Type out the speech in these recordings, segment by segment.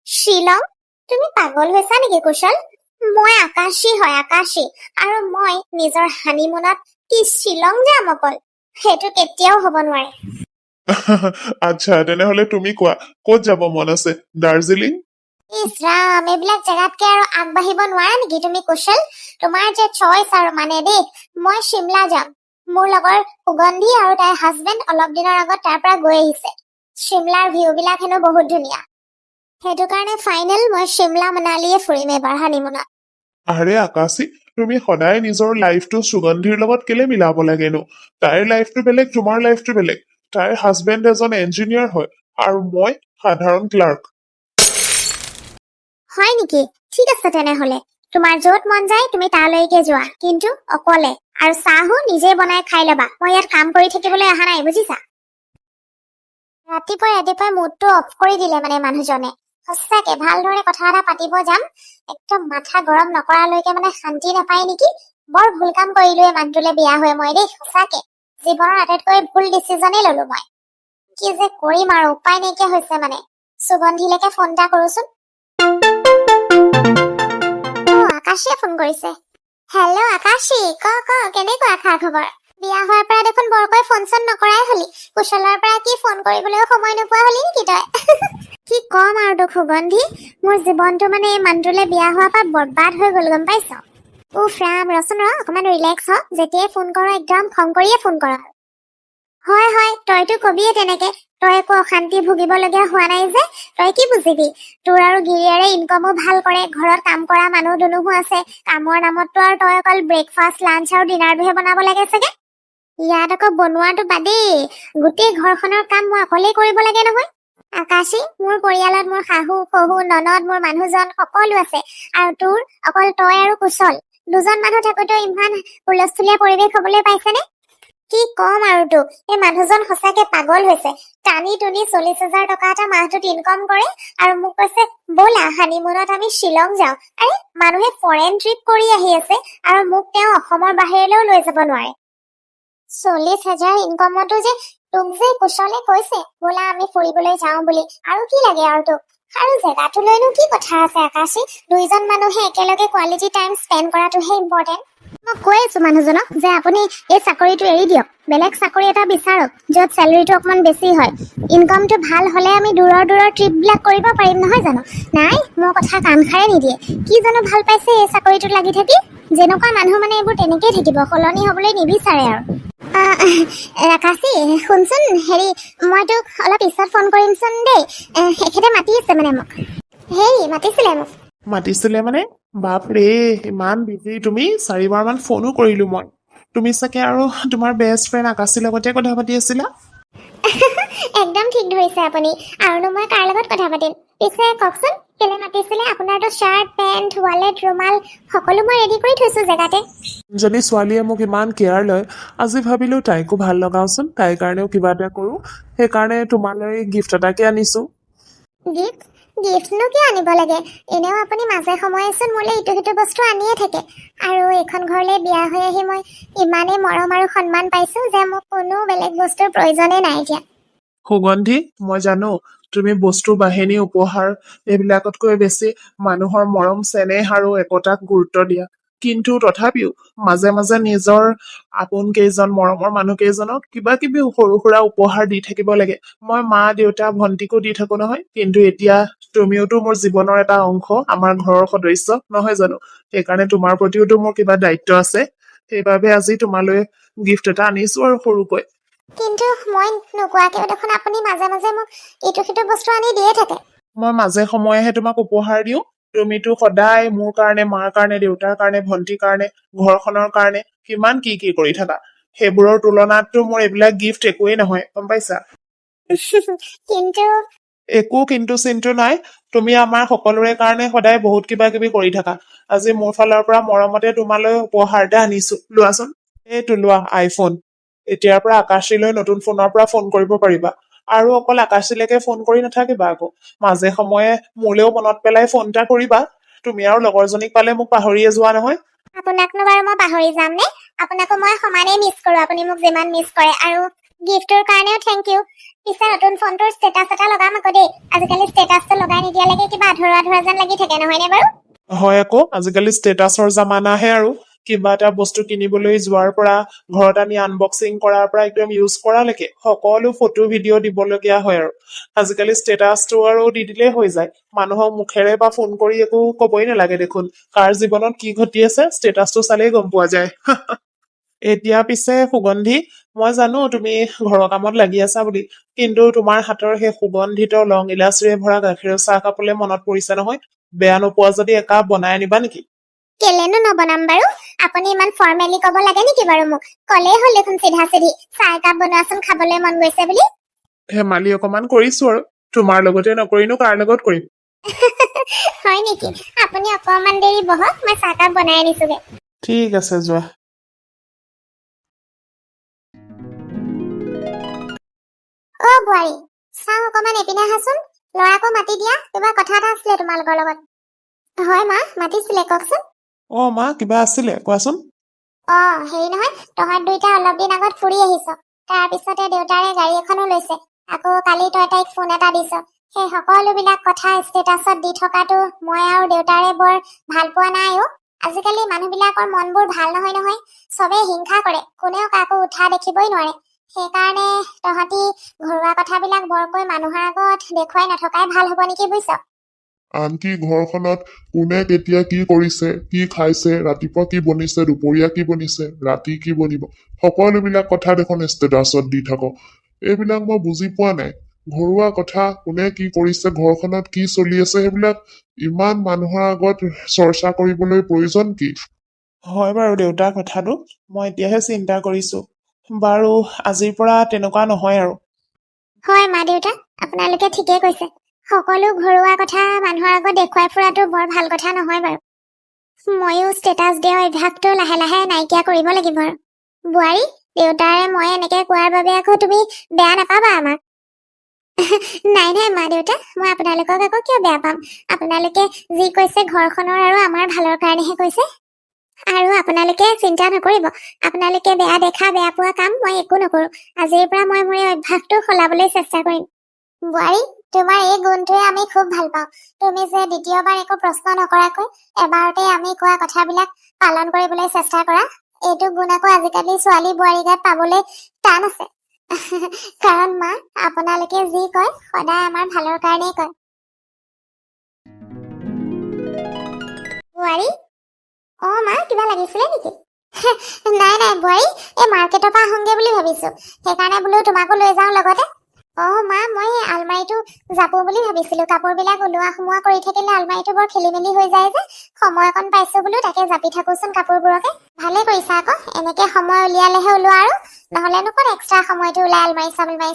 শ্বিলং? তুমি পাগল হৈছা নেকি কুশল? মই আকাশী হয়, আকাশী। আৰু মই নিজৰ হানিমুনত কি শ্বিলং যাম অকল? সেইটো কেতিয়াও হ'ব নোৱাৰে। আচ্ছা তেনেহলে তুমি কোৱা ক'ত যাব মন আছে? দাৰ্জিলিং? ইছ ৰাম, এইবিলাক জেগাতকে আৰু আগবাঢ়িব নোৱাৰা নেকি তুমি কুশল? তোমাৰ যে চইচ আৰু মানে দেই। মই শিমলা যাম। মোৰ লগৰ সুগন্ধি আৰু তাইৰ হাজবেণ্ড অলপ দিনৰ আগত তাৰ পৰা গৈ আহিছে। শিমলাৰ ভিউ বিলাক হেনো বহুত ধুনীয়া। সেইটো কাৰণে ফাইনেল মই শিমলা মনালীয়ে ফুৰিম এবাৰ হানিমুনত। আৰে আকাশী, তুমি সদায় নিজৰ লাইফটো সুগন্ধিৰ লগত কেলে মিলাব লাগেনো? তাইৰ লাইফটো বেলেগ, তোমাৰ লাইফটো বেলেগ। তাইৰ হাজবেণ্ড এজন ইঞ্জিনিয়াৰ হয় আৰু মই সাধাৰণ ক্লাৰ্ক। হয় নেকি? ঠিক আছে তেনেহলে। তোমাৰ য'ত মন যায় তুমি তালৈকে যোৱা, কিন্তু অকলে। আৰু চাহো নিজে বনাই খাই ল'বা। মই ইয়াত কাম কৰি থাকিবলৈ অহা নাই, বুজিছা? ৰাতিপুৱাই মুডটো অফ কৰি দিলে মানে মানুহজনে। সঁচাকে ভালদৰে কথা এটা পাতিব যাম, একদম মাথা গৰম নকৰালৈকে মানে শান্তি নাপায় নেকি? বৰ ভুল কাম কৰিলোৱে মানুহটোলে বিয়া হৈ মই দেই, সঁচাকে। জীৱনৰ আটাইতকৈ ভুল ডিচিজনেই ললো মই। কি যে কৰিম আৰু উপায় নাইকিয়া হৈছে মানে। সুগন্ধিলৈকে ফোন এটা কৰোচোন। আকাশীয়ে ফোন কৰিছে। হেল্ল' আকাশী, ক কেনেকুৱা খা খবৰ? বিয়া হোৱাৰ পৰা দেখোন বৰকৈ ফোন চোন নকৰাই হলি। কুশলৰ পৰা কি ফোন কৰিবলৈও সময় নোপোৱা হলি নেকি তই? কি কম আৰু তোক সুগন্ধি, মোৰ জীৱনটো মানে এই মানুহটোলে বিয়া হোৱাৰ পৰা বৰবাদ হৈ গ'ল, গম পাইছ? উফ ৰাম, ৰচোন অকমান ৰিলেক্স হ। যেতিয়াই ফোন কৰ একদম খং কৰিয়ে ফোন কৰ। হয় তইতো কবিয়ে তেনেকে। তই একো অশান্তি ভুগিবলগীয়া হোৱা নাই যে, তই কি বুজিবি? তোৰ আৰু গিৰিয়াৰে ইনকমো ভাল কৰে, ঘৰত কাম কৰা মানুহ দুনুহো আছে। কামৰ নামততো আৰু তই অকল ব্ৰেকফাষ্ট, লাঞ্চ আৰু ডিনাৰটোহে বনাব লাগে চাগে। ইয়াত আকৌ বনোৱাটো বাদেই, গোটেই ঘৰখনৰ কাম মই অকলেই কৰিব লাগে নহয়। আকাশী, মোৰ পৰিয়ালত মোৰ শাহু, শহু, ননদ, মোৰ মানুহজন সকলো আছে। আৰু তোৰ অকল তই আৰু কুশল। দুজন মানুহ থাকোতেও ইমান হুলস্থুলীয়া পৰিৱেশ হবলৈ পাইছেনে? কি কম আৰু তোক, এই মানুহজন সঁচাকে পাগল হৈছে। টানি টুনি 40,000 টকা এটা মাহটোত ইনকম কৰে আৰু মোক কৈছে ব'লা হানিমুনত আমি শ্বিলং যাওঁ। আৰে মানুহে ফৰেন ট্ৰিপ কৰি আহি আছে আৰু মোক তেওঁ অসমৰ বাহিৰলৈও লৈ যাব নোৱাৰে। 40,000 ইনকমতো যে তোক যে কুশলে কৈছে ব'লা আমি ফুৰিবলৈ যাওঁ বুলি। আৰু কি লাগে আৰু তোক? আৰু জেগাটো লৈনো কি কথা আছে আকাশী? দুইজন মানুহে একেলগে কোৱালিটি টাইম স্পেণ্ড কৰাটোহে ইম্পৰ্টেণ্ট। মই কৈ আছো মানুহজনক যে আপুনি এই চাকৰিটো এৰি দিয়ক, বেলেগ চাকৰি এটা বিচাৰক য'ত চেলাৰীটো অকমান বেছি হয়। ইনকমটো ভাল হলে আমি দূৰৰ ট্ৰিপ বিলাক কৰিব পাৰিম নহয় জানো? নাই, মোৰ কথা কাণ খাৰে নিদিয়ে। কি জানো ভাল পাইছে এই চাকৰিটোত লাগি থাকি। যেনেকুৱা মানুহ মানে এইবোৰ তেনেকেই থাকিব, সলনি হবলৈ নিবিচাৰে আৰু। আকাশী শুনচোন, হেৰি মই তোক অলপ পিছত ফোন কৰিমচোন দেই। এখেতে মাতি আছে মানে মোক। হেৰি মাতিছিলে মোক। মাতিছিলে মানে? বাপৰে, ইমান বিজি তুমি? 4বাৰ মান ফোনো কৰিলো মই। তুমি চাগে আৰু তোমাৰ বেষ্ট ফ্ৰেণ্ড আকাশীৰ লগতে কথা পাতি আছিলা? একদম ঠিক ধৰিছে আপুনি। আৰুনো মই কাৰ লগত কথা পাতিম? পিছে কওকচোন কেলে মাতিছিলে? আপোনাৰতো চাৰ্ট, পেণ্ট, ৱালেট, ৰুমাল সকলো মই ৰেডি কৰি থৈছো জেগাতে। যদি ছোৱালীয়ে মোক ইমান কেয়াৰ লয়, আজি ভাবিলো তাইকো ভাল লগাওচোন, তাইৰ কাৰণেও কিবা এটা কৰো। সেইকাৰণে তোমালৈ গিফ্ট এটাকে আনিছো। গিফ্ট? গিফ্টনো কি আনিব লাগে? এনেও আপুনি মাজে সময়েচোন মোলে ইটো সিটো বস্তু আনিয়ে থাকে। আৰু এইখন ঘৰলৈ বিয়া হৈ আহি মই ইমানেই মৰম আৰু সন্মান পাইছো যে মোক কোনো বেলেগ বস্তুৰ প্ৰয়োজনেই নাই এতিয়া। সুগন্ধি, মই জানো তুমি বস্তু বাহিনী, উপহাৰ এইবিলাকতকৈ বেছি মানুহৰ মৰম, চেনেহ আৰু একতাক গুৰুত্ব দিয়া। কিন্তু তথাপিও মাজে মাজে নিজৰ আপোন কেইজন, মৰমৰ মানুহ কেইজনক কিবা কিবি সৰু সুৰা উপহাৰ দি থাকিব লাগে। মই মা, দেউতা, ভন্টিকো দি থাকো নহয়, কিন্তু এতিয়া তুমিওতো মোৰ জীৱনৰ এটা অংশ, আমাৰ ঘৰৰ সদস্য নহয় জানো? সেইকাৰণে তোমাৰ প্ৰতিওতো মোৰ কিবা দায়িত্ব আছে। সেইবাবে আজি তোমালৈ গিফ্ট এটা আনিছো আৰু সৰুকৈ। কিন্তু মই নোকোৱাকেও দেখোন আপুনি মাজে মাজে মোক ইটো সিটো বস্তু আনি দিয়ে থাকে। মই মাজে সময়েহে তোমাক উপহাৰ দিওঁ। তুমিতো সদায় মোৰ কাৰণে, মাৰ কাৰণে, দেউতাৰ কাৰণে, ভন্টিৰ কাৰণে, ঘৰখনৰ কাৰণে কিমান কি কি কৰি থাকা। সেইবোৰৰ তুলনাততো মোৰ এইবিলাক গিফ্ট একোৱেই নহয়, গম পাইছা? কিন্তু একো কিন্তু চিন্তু নাই। তুমি আমাৰ সকলোৰে কাৰণে সদায় বহুত কিবা কিবি কৰি থাকা। আজি মোৰ ফালৰ পৰা মৰমতে তোমালৈ উপহাৰ এটা আনিছো, লোৱাচোন। এইটো লোৱা আইফোন। এতিয়াৰ পৰা আকাশীলৈ নতুন ফোনৰ পৰা ফোন কৰিব পাৰিবা। আৰু অকল আকাশীলৈকে ফোন কৰি নাথাকিবা আকৌ। মাজে সময়ে মোলেও মনত পেলাই ফোন এটা কৰিবা। তুমি আৰু লগৰজনীক পালে মোক পাহৰিয়ে যোৱা নহয়। আপোনাকনো বাৰু মই পাহৰি যাম নে? আপোনাকো মই সমানেই মিছ কৰো, আপুনি মোক যিমান মিছ কৰে। আৰু গিফ্টৰ কাৰণেও থেংক ইউ। পিছে নতুন ফোনটোৰ ষ্টেটাছ এটা লগাম আকৌ দেই। আজিকালি ষ্টেটাছটো লগাই নিদিয়ালৈকে কিবা আধৰুৱা আধৰুৱা যেন লাগি থাকে নহয়নে বাৰু? হয় আকৌ আজিকালি ষ্টেটাছৰ জামানাহে আৰু কিবা এটা বস্তু কিনিবলৈ যোৱাৰ পৰা ঘৰত আনি আনবক্সিং কৰাৰ পৰা একদম ইউজ কৰালৈকে সকলো ফটো ভিডিঅ' দিবলগীয়া হয় আৰু আজিকালি ষ্টেটাছটো আৰু দি দিলেই হৈ যায় মানুহক মুখেৰে বা ফোন কৰি একো কবই নালাগে দেখোন কাৰ জীৱনত কি ঘটি আছে ষ্টেটাছটো চালেই গম পোৱা যায় এতিয়া পিছে সুগন্ধি মই জানো তুমি ঘৰৰ কামত লাগি আছা বুলি কিন্তু তোমাৰ হাতৰ সেই সুগন্ধিত লং ইলাচিৰে ভৰা গাখীৰৰ চাহ কাপলৈ মনত পৰিছে নহয় বেয়া নোপোৱা যদি একাপ বনাই আনিবা নেকি কেলেনো নবনাম বাৰু? আপুনি ইমান ফৰ্মেলি ক'ব লাগে নেকি বাৰু মোক? ক'লেই হ'ল দেখোন চিধা চিধি চাহ একাপ বনোৱাচোন খাবলৈ মন গৈছে বুলি। ধেমালি অকমান কৰিছো আৰু তোমাৰ লগতে নকৰিনো কাৰ লগত কৰিম হয় নেকি? আপুনি অকমান দেৰি বহক মই চাহকাপ বনাই আনিছোগে। ঠিক আছে যোৱা অ বোৱাৰী চাহ অকমান এপিনে আহাচোন ল'ৰাকো মাতি দিয়া কিবা কথা এটা আছিলে তোমালোকৰ লগত হয় মা মাতিছিলে কওকচোন অ মা কিবা আছিলে কোৱাচোন অ হেৰি নহয় তহঁত দুইটা অলপ দিন আগত ফুৰি আহিছ তাৰপিছতে দেউতাৰে গাড়ী এখনো লৈছে আকৌ কালি তই তাইক ফোন এটা দিছ সেই সকলোবিলাক কথা ষ্টেটাছত দি থকাটো মই আৰু দেউতাৰে বৰ ভাল পোৱা নাই অ আজিকালি মানুহবিলাকৰ মনবোৰ ভাল নহয় নহয় চবেই হিংসা কৰে কোনেও কাকো উঠা দেখিবই নোৱাৰে সেইকাৰণে তহঁতি ঘৰুৱা কথাবিলাক বৰকৈ মানুহৰ আগত দেখুৱাই নথকাই ভাল হ'ব নেকি বুজিছ আনকি ঘৰখনত কোনে কেতিয়া কি কৰিছে কি খাইছে ৰাতিপুৱা কি বনিছে দুপৰীয়া কি বনিছে ৰাতি কি বনিব সকলোবিলাক কথা দেখোন ষ্টেটাছত দি থাক এইবিলাক মই বুজি পোৱা নাই ঘৰুৱা কথা কোনে কি কৰিছে ঘৰখনত কি চলি আছে সেইবিলাক ইমান মানুহৰ আগত চৰ্চা কৰিবলৈ প্ৰয়োজন কি হয় বাৰু দেউতা কথাটো মই এতিয়াহে চিন্তা কৰিছো বাৰু আজিৰ পৰা তেনেকুৱা নহয় আৰু হয় মা দেউতা আপোনালোকে ঠিকেই কৈছে সকলো ঘৰুৱা কথা মানুহৰ আগত দেখুৱাই ফুৰাটো বৰ ভাল কথা নহয় বাৰু ময়ো ষ্টেটাছ দিয়া অভ্যাসটো লাহে লাহে নাইকিয়া কৰিব লাগিব আৰু বোৱাৰী দেউতাৰে মই এনেকে কোৱাৰ বাবে আকৌ তুমি বেয়া নাপাবা আমাক নাই নাই মা দেউতা মই আপোনালোকক আকৌ কিয় বেয়া পাম আপোনালোকে যি কৈছে ঘৰখনৰ আৰু আমাৰ ভালৰ কাৰণেহে কৈছে আৰু আপোনালোকে চিন্তা নকৰিব আপোনালোকে বেয়া দেখা বেয়া পোৱা কাম মই একো নকৰো আজিৰ পৰা মই মোৰ এই অভ্যাসটো সলাবলৈ চেষ্টা কৰিম বোৱাৰী তোমাৰ এই গুণটোৱে আমি খুব ভাল পাওঁ তুমি যে দ্বিতীয়বাৰ একো প্ৰশ্ন নকৰাকৈ এবাৰতে আমি কোৱা কথাবিলাক পালন কৰিবলৈ চেষ্টা কৰা এইটো গুণ আকৌ আজিকালি ছোৱালী বোৱাৰী গাত পাবলৈ টান আছে কাৰণ মা আপোনালোকে যি কয় সদায় আমাৰ ভালৰ কাৰণেই কয় বোৱাৰী অ মা কিবা লাগিছিলে নেকি নাই নাই বোৱাৰী এই মাৰ্কেটৰ পৰা আহোঁগে বুলি ভাবিছো সেইকাৰণে বোলো তোমাকো লৈ যাওঁ লগতে অ মা মই আলমাৰিটো জাপো বুলি ভাবিছিলো কাপোৰবিলাক ওলোৱা সোমোৱা কৰি থাকিলে আলমাৰিটো বৰ খেলি মেলি হৈ যায় যে সময় অকণ পাইছো বোলো তাকে জাপি থাকোচোন কাপোৰবোৰকে ভালে কৰিছা আকৌ এনেকে সময় উলিয়ালেহে ওলোৱা আৰু নহলেনো ক'ত এক্সট্ৰা সময়টো ওলাই আলমাৰি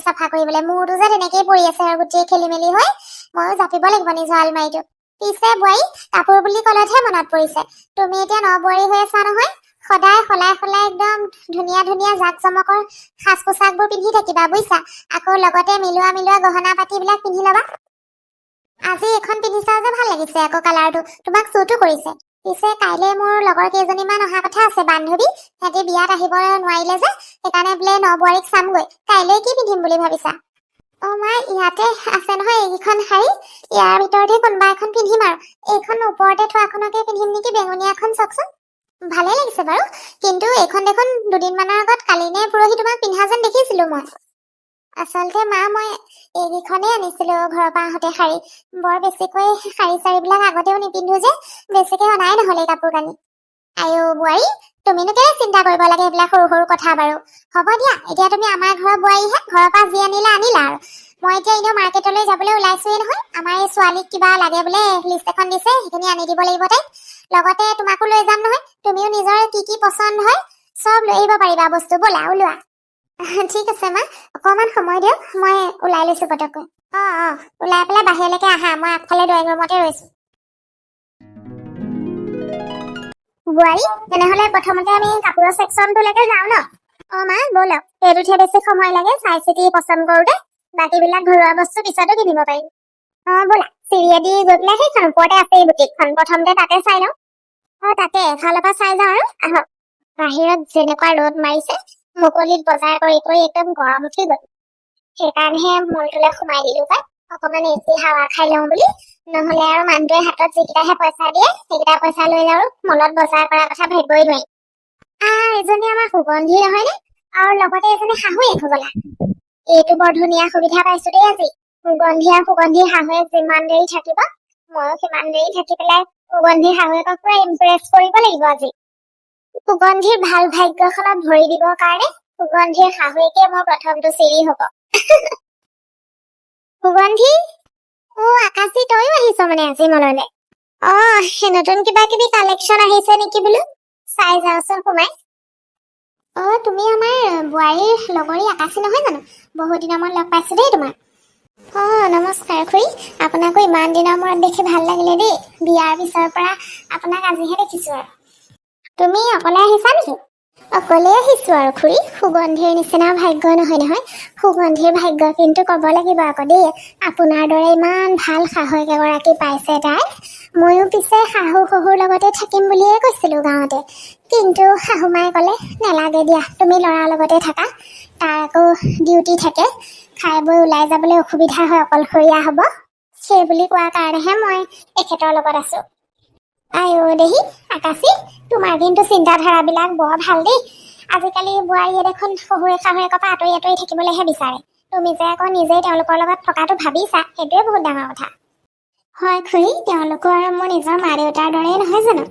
চাফা কৰিবলৈ মোৰতো যে তেনেকেই পৰি আছে আৰু গোটেই খেলি মেলি হৈ ময়ো জাপিব লাগিব নিজৰ আলমাৰিটো পিছে বোৱাৰী কাপোৰ বুলি ক'লেহে মনত পৰিছে তুমি এতিয়া নবোৱাৰী হৈ আছা নহয় সদায় সলাই সলাই একদম ধুনীয়া ধুনীয়া জাক জমকৰ সাজ পোছাকবোৰ পিন্ধি থাকিবা বুজিছা আকৌ লগতে মিলোৱা গহনা পাতিবিলাক পিন্ধি ল'বা আজি এখন পিন্ধিছা যে ভাল লাগিছে আকৌ কালাৰটো তোমাক চুটো কৰিছে পিছে কাইলৈ মোৰ লগৰ কেইজনীমান অহা কথা আছে বান্ধৱী সিহঁতি বিয়াত আহিব নোৱাৰিলে যে সেইকাৰণে বোলে নবোৱাৰীক চামগৈ কাইলৈ কি পিন্ধিম বুলি ভাবিছা অ মা ইয়াতে আছে নহয় এইকেইখন শাৰী ইয়াৰ ভিতৰতে কোনোবা এখন পিন্ধিম আৰু এইখন ওপৰতে থোৱাখনকে পিন্ধিম নেকি বেঙুনীয়াখন চাওকচোন ভালে লাগিছে বাৰু কিন্তু এইখন দেখোন দুদিনমানৰ আগত কালি নে পৰহি তোমাক পিন্ধা যেন দেখিছিলো মই আচলতে মা মই এইকেইখনেই আনিছিলো ঘৰৰ পৰা আহোঁতে শাৰী বৰ বেছিকৈ শাৰী চাৰীবিলাক আগতেও নিপিন্ধো যে বেছিকৈ অনাই নহ'লে কাপোৰ কানি আইও বোৱাৰী তুমিনো কেলে চিন্তা কৰিব লাগে এইবিলাক সৰু সৰু কথা বাৰু হ'ব দিয়া এতিয়া তুমি আমাৰ ঘৰৰ বোৱাৰীহে ঘৰৰ পৰা যি আনিলা আনিলা আৰু মই এতিয়া এনেও মাৰ্কেটলৈ যাবলৈ ওলাইছোৱেই নহয় আমাৰ এই ছোৱালীক কিবা লাগে বোলে লিষ্ট এখন দিছে সেইখিনি আনি দিব লাগিব তাইক লগতে তোমাকো লৈ যাম নহয় তুমিও নিজৰ কি কি পচন্দ হয় চব লৈ আহিব পাৰিবা বস্তু ব'লা ওলোৱা ঠিক আছে মা অকণমান সময় দিয়ক মই ওলাই লৈছো পটককৈ ওলাই পেলাই বাহিৰলৈকে আহা মই আগফালে ড্ৰয়িং ৰুমতে ৰৈছো বোৱাৰী তেনেহ'লে প্ৰথমতে আমি কাপোৰৰ ছেকশ্যনটোলৈকে যাওঁ ন মা ব'লক এইটোতহে বেছি সময় লাগে চাই চিতি পচন্দ কৰোঁতে বাকীবিলাক ঘৰুৱা বস্তু পিছতো কিনিব পাৰিম ব'লা চিৰিয়েদি গৈ পেলাই সেইখন ওপৰতে আছে এই বুটিকখন প্ৰথমতে তাতে চাই লওঁ তাতে এফালৰ পৰা চাই যাওঁ আৰু আহক বাহিৰত যেনেকুৱা ৰ'দ মাৰিছে মুকলিত বজাৰ কৰি একদম গৰম উঠি গ'ল। সেইকাৰণেহে মলটোলৈ সোমাই দিলো পাই, অকমান এচি হাৱা খাই লওঁ বুলি। নহলে আৰু মানুহটোৱে হাতত যিকেইটাহে পইচা দিয়ে সেইকেইটা পইচা লৈ আৰু মলত বজাৰ কৰাৰ কথা ভাবিবই নোৱাৰি। এজনী আমাৰ সুগন্ধি নহয়নে? আৰু লগতে এজনী শাহুৱেক হবলা। এইটো বৰ ধুনীয়া সুবিধা পাইছো দেই আজি। সুগন্ধি আৰু সুগন্ধিৰ শাহুৱেক যিমান দেৰি থাকিব ময়ো সিমান দেৰি থাকি পেলাই সুগন্ধিৰ শাহুৱেকক পুৰা ইমপ্ৰেছ কৰিব লাগিব আজি। সুগন্ধিৰ ভাল ভাগ্যখনত ভৰি দিবৰ কাৰণে সুগন্ধিৰ শাহুৱেকে মোৰ প্ৰথমটো চিৰি হব। সুগন্ধি, আকাশী তইও আহিছ মানে আজি মললে? নতুন কিবা কিবি কালেকশ্যন আহিছে নেকি বোলো, চাই যাওচোন সোমাই। তুমি আমাৰ বোৱাৰীৰ লগৰী আকাশী নহয় জানো? বহুত দিনৰ মূৰত লগ পাইছো দেই তোমাক। নমস্কাৰ খুৰী, আপোনাকো ইমান দিনৰ মূৰত দেখি ভাল লাগিলে দেই। বিয়াৰ পিছৰ পৰা আপোনাক আজিহে দেখিছো আৰু। তুমি অকলে আহিছা নেকি? অকলে আহিছো আৰু খুৰী, সুগন্ধিৰ নিচিনা ভাগ্য নহয়। সুগন্ধিৰ ভাগ্য কিন্তু কব লাগিব আকৌ দেই, আপোনাৰ দৰে ইমান ভাল শাহুৱেক এগৰাকী পাইছে তাই। ময়ো পিছে শাহু শহুৰ লগতে থাকিম বুলিয়ে কৈছিলো গাঁৱতে, কিন্তু শাহুমাই কলে নেলাগে দিয়া, তুমি ল'ৰাৰ লগতে থাকা, তাৰ আকৌ ডিউটি থাকে, খাই বৈ ওলাই যাবলৈ অসুবিধা হয়, অকলশৰীয়া হব। সেই বুলি কোৱাৰ কাৰণেহে মই এখেতৰ লগত আছো। দেহি আকাশী, তোমাৰ কিন্তু চিন্তাধাৰাবিলাক বৰ ভাল দেই। আজিকালি বোৱাৰীয়ে দেখোন শহুৰে শাহুৱেকৰ পৰা আঁতৰি আঁতৰি থাকিবলৈহে বিচাৰে। তুমি যে আকৌ নিজেই তেওঁলোকৰ লগত থকাটো ভাবিছা, সেইটোৱে বহুত ডাঙৰ কথা। হয় খুৰী, তেওঁলোকো আৰু মোৰ নিজৰ মা দেউতাৰ দৰেই নহয় জানো?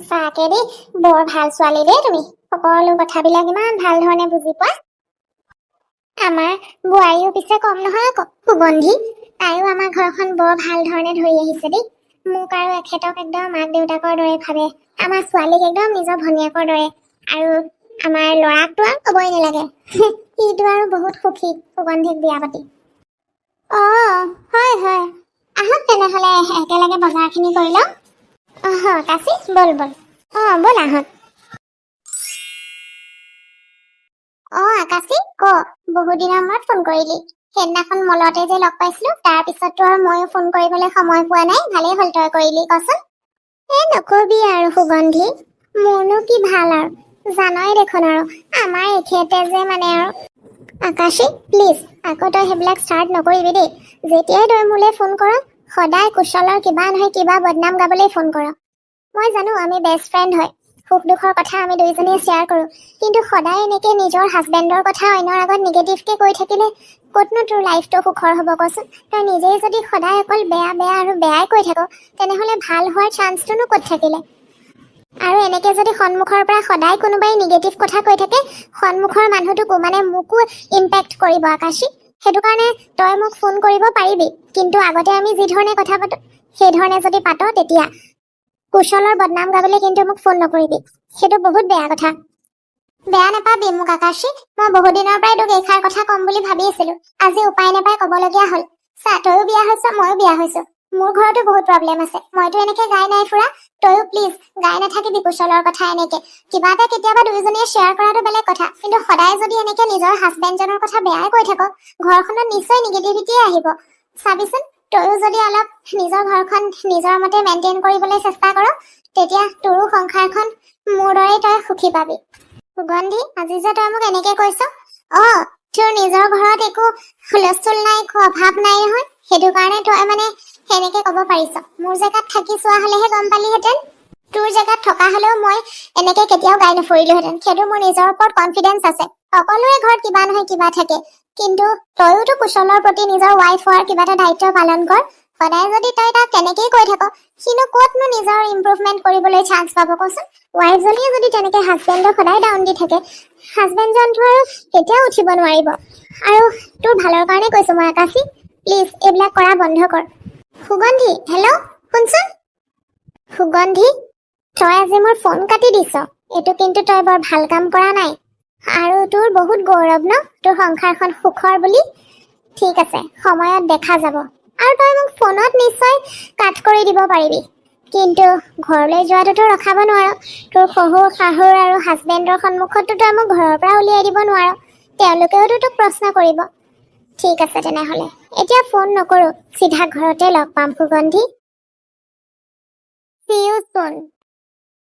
সঁচাকে দেই, বৰ ভাল ছোৱালী দেই তুমি। সকলো কথাবিলাক ইমান ভাল ধৰণে বুজি পোৱা। আমাৰ বোৱাৰীও পিছে কম নহয় আকৌ, সুগন্ধি। তাইও আমাৰ ঘৰখন বৰ ভাল ধৰণে ধৰি আহিছে দেই। মোক আৰু এখেতক একদম মাক দেউতাকৰ দৰে ভাবে, আমাৰ ছোৱালীক একদম নিজৰ ভনীয়েকৰ দৰে। আৰু আমাৰ ল'ৰাকটো আৰু কবই নালাগে, সিটো আৰু বহুত সুখী সুগন্ধিক বিয়া পাতি। হয়, আহক তেনেহলে একেলগে বজাৰখিনি কৰি লওঁ। কাশী বল বল আহক। আকাশী বহু দিনৰ মূৰত ফোন কৰিলি। সেইদিনাখন মলতে যে লগ পাইছিলো, তাৰ পিছততো আৰু ময়ো ফোন কৰিবলৈ সময় পোৱা নাই। ভালেই হ'ল তই কৰিলি, কচোন। নকবি আৰু সুগন্ধি, মোৰনো কি ভাল আৰু, জানই দেখোন আৰু আমাৰ এখেতে যে মানে আৰু। আকাশী প্লিজ আকৌ তই সেইবিলাক ষ্টাৰ্ট নকৰিবি দেই। যেতিয়াই তই মোলৈ ফোন কৰ সদায় কুশলৰ কিবা নহয় কিবা বদনাম গাবলৈ ফোন কৰ। মই জানো আমি বেষ্ট ফ্ৰেণ্ড হয়, সুখ দুখৰ কথা আমি দুইজনীয়ে শ্বেয়াৰ কৰো, কিন্তু সদায় এনেকে নিজৰ হাজবেণ্ডৰ কথা অন্যৰ আগত নিগেটিভকে কৈ থাকিলে ক'তনো তোৰ লাইফটো সুখৰ হ'ব কচোন? তই নিজেই যদি সদায় অকল বেয়া আৰু বেয়াই কৈ থাক, তেনেহলে ভাল হোৱাৰ চান্সটোনো ক'ত থাকিলে? আৰু এনেকে যদি সন্মুখৰ পৰা সদায় কোনোবাই নিগেটিভ কথা কৈ থাকে, সন্মুখৰ মানুহটোকো মানে মোকো ইম্পেক্ট কৰিব আকাশী। সেইটো কাৰণে তই মোক ফোন কৰিব পাৰিবি, কিন্তু আগতে আমি যি ধৰণে কথা পাতো সেই ধৰণে যদি পাত, তেতিয়া কুশলৰ বদনাম গাবলৈ কিন্তু মোক ফোন নকৰিবি, সেইটো বহুত বেয়া কথা। বেয়া নাপাবি মোক আকাশী, মই বহুত দিনৰ পৰাই তোক এইষাৰ কথা ক'ম বুলি ভাবি আছিলো, আজি উপায় নাপাই ক'বলগীয়া হ'ল। চা, তয়ো বিয়া হৈছ, ময়ো বিয়া হৈছো, মোৰ ঘৰতো বহুত প্ৰব্লেম আছে। মইতো এনেকে গাই নাই ফুৰা, তয়ো প্লিজ গাই নাথাকিবি কুশলৰ কথা এনেকে। কিবা এটা কেতিয়াবা দুয়োজনীয়ে শ্বেয়াৰ কৰাটো বেলেগ কথা, কিন্তু সদায় যদি এনেকে নিজৰ হাজবেণ্ডজনৰ কথা বেয়াই কৈ থাক, ঘৰখনত নিশ্চয় নিগেটিভিটিয়ে আহিব। চাবিচোন, তয়ো যদি অলপ নিজৰ ঘৰখন নিজৰ মতে মেইনটেইন কৰিবলৈ চেষ্টা কৰ, তেতিয়া তোৰো সংসাৰখন মোৰ দৰেই তই সুখী পাবি। সুগন্ধি, আজি যে তই মোক এনেকে কৈছ, তোৰ নিজৰ ঘৰত একো হুলস্থুল নাই, একো অভাৱ নাই নহয়, সেইটো কাৰণে তই মানে সেনেকে ক'ব পাৰিছ। মোৰ জেগাত থাকি চোৱা হলেহে গম পালিহেঁতেন। তোৰ জেগাত থকা হলেও মই এনেকে কেতিয়াও গাই নফৰিলোহেঁতেন। সেইটো মোৰ নিজৰ ওপৰত কনফিডেন্স আছে। সকলোৰে ঘৰত কিবা নহয় কিবা থাকে, কিন্তু তয়োতো কুশলৰ প্ৰতি নিজৰ ৱাইফ হোৱাৰ কিবা এটা দায়িত্ব পালন কৰ। সদায় যদি তই তাক তেনেকেই কৈ থাক, সিনো ক'তনো নিজৰ ইম্প্ৰুভমেন্ট কৰিবলৈ চান্স পাব কচোন? ৱাইফজনীয়ে যদি তেনেকে হাজবেণ্ডক সদায় ডাউন দি থাকে, হাজবেণ্ডজনটো আৰু কেতিয়াও উঠিব নোৱাৰিব। আৰু তোৰ ভালৰ কাৰণে কৈছো মই আকাশী, প্লিজ এইবিলাক কৰা বন্ধ কৰ। সুগন্ধি, হেল্ল', শুনচোন। সুগন্ধি, তই আজি মোৰ ফোন কাটি দিছ, এইটো কিন্তু তই বৰ ভাল কাম কৰা নাই। আৰু তোৰ বহুত গৌৰৱ ন, তোৰ সংসাৰখন সুখৰ বুলি। ঠিক আছে, সময়ত দেখা যাব। আৰু তই মোক ফোনত নিশ্চয় কাট কৰি দিব পাৰিবি, কিন্তু ঘৰলৈ যোৱাটোতো ৰখাব নোৱাৰ। তোৰ শহুৰ শাহুৰ আৰু হাজবেণ্ডৰ সন্মুখততো তই মোক ঘৰৰ পৰা উলিয়াই দিব নোৱাৰ, তেওঁলোকেওতো তোক প্ৰশ্ন কৰিব। ঠিক আছে তেনেহলে, এতিয়া ফোন নকৰো, চিধা ঘৰতে লগ পাম সুগন্ধি। See you soon.